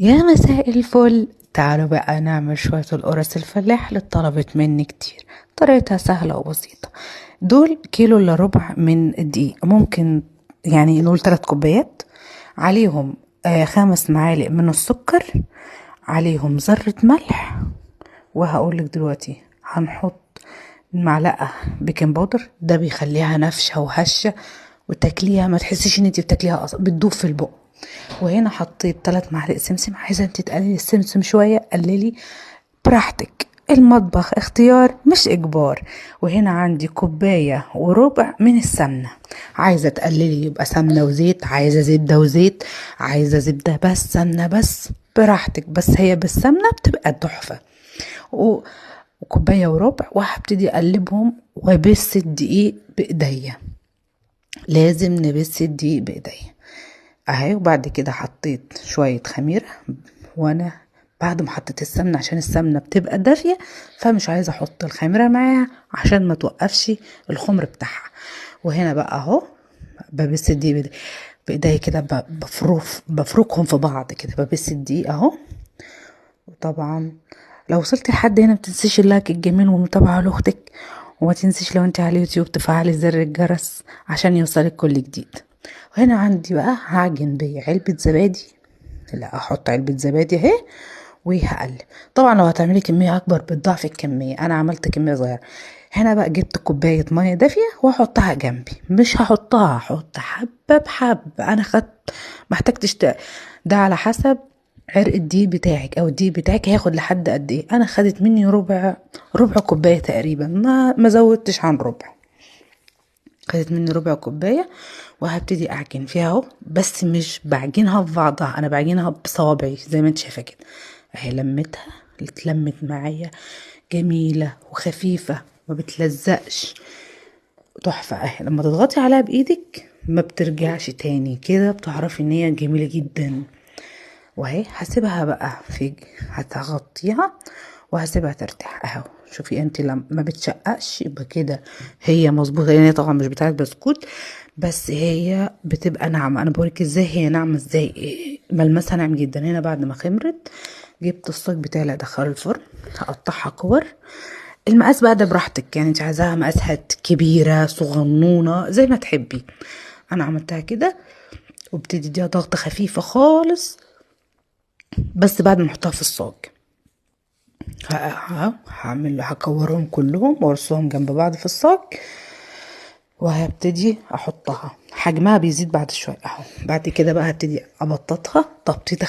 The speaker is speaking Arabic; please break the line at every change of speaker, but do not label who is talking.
يا مساء الفل. تعالوا بقى نعمل شوية القرص الفلاح اللي اتطلبت مني كتير. طريقتها سهلة وبسيطة. دول كيلو الا ربع من الدقيق، ممكن يعني نقول 3 كوبايات. عليهم 5 معالق من السكر، عليهم ذرة ملح. وهقولك دلوقتي هنحط معلقة بيكنج باودر، ده بيخليها نافشة وهشة وتاكليها ما تحسيش ان انتي بتاكليها اصلا، بتدوب في البق. وهنا حطيت 3 معالق سمسم، عايزه انت تقللي السمسم شويه قللي براحتك، المطبخ اختيار مش اجبار. وهنا عندي 1.25 كوباية من السمنه، عايزه تقللي يبقى سمنه وزيت، عايزه زبده وزيت، عايزه زبده بس سمنه بس براحتك، بس هي بالسمنه بتبقى تحفه. وكوبايه وربع، وهبتدي اقلبهم وبس الدقيق بايديا، لازم نبس الدقيق بايديا اهي. وبعد كده حطيت شوية خميرة، وانا بعد ما حطيت السمنة عشان السمنة بتبقى دافية، فمش عايزة احط الخميرة معاها عشان ما توقفش الخمر بتاعها. وهنا بقى اهو ببس الدقيق بايديا كده، بفركهم في بعض كده، ببس الدقيق اهو. وطبعا لو وصلتي لحد هنا متنسيش اللايك الجميل والمتابعة لاختك، وما تنسيش لو انت على اليوتيوب تفعلي زر الجرس عشان يوصلك كل جديد. وهنا عندي بقى هعجن بعلبة زبادي، لا احط علبة زبادي اهي وهقلب. طبعا لو هتعملي كمية اكبر بتضاعفي الكمية، انا عملت كمية صغيرة. هنا بقى جبت كوباية مية دافية وهحطها جنبي، مش هحطها، هحط حبة بحبة. انا خدت محتاجتش ده على حسب عرق الدقيق بتاعك، او الدقيق بتاعك هياخد لحد قد ايه. انا خدت مني ربع كوباية تقريبا، ما زودتش عن ربع. خدت مني ربع كوباية وهبتدي اعجن فيها اهو، بس مش بعجنها في بعضها، انا بعجنها بصوابعي زي ما انت شايفه كده اهي. لمتها اتلمت معايا، جميله وخفيفه ما بتلزقش، تحفه اهي. لما تضغطي عليها بايدك ما بترجعش تاني كده، بتعرفي ان هي جميله جدا. وهي هسيبها بقى هتغطيها وهسيبها ترتاح اهو. شوفي انت لما ما بتشققش يبقى كده هي مظبوطه، لان هي طبعا مش بتاعت بسكوت، بس هي بتبقى ناعمه. انا بوريك ازاي هي ناعمه، ازاي ملمسها ناعم جدا. هنا بعد ما خمرت جبت الصاج بتاعي اللي ادخله الفرن، هقطعها كور. المقاس بقى ده براحتك، يعني انت عايزاها مقاسها كبيره صغنونه زي ما تحبي. انا عملتها كده وابتدي اديها ضغطه خفيفه خالص، بس بعد ما احطها في الصاج هكورهم كلهم وارصهم جنب بعض في الصاج، وهبتدي احطها. حجمها بيزيد بعد شويه اهو. بعد كده بقى هبتدي ابططها تبطيطه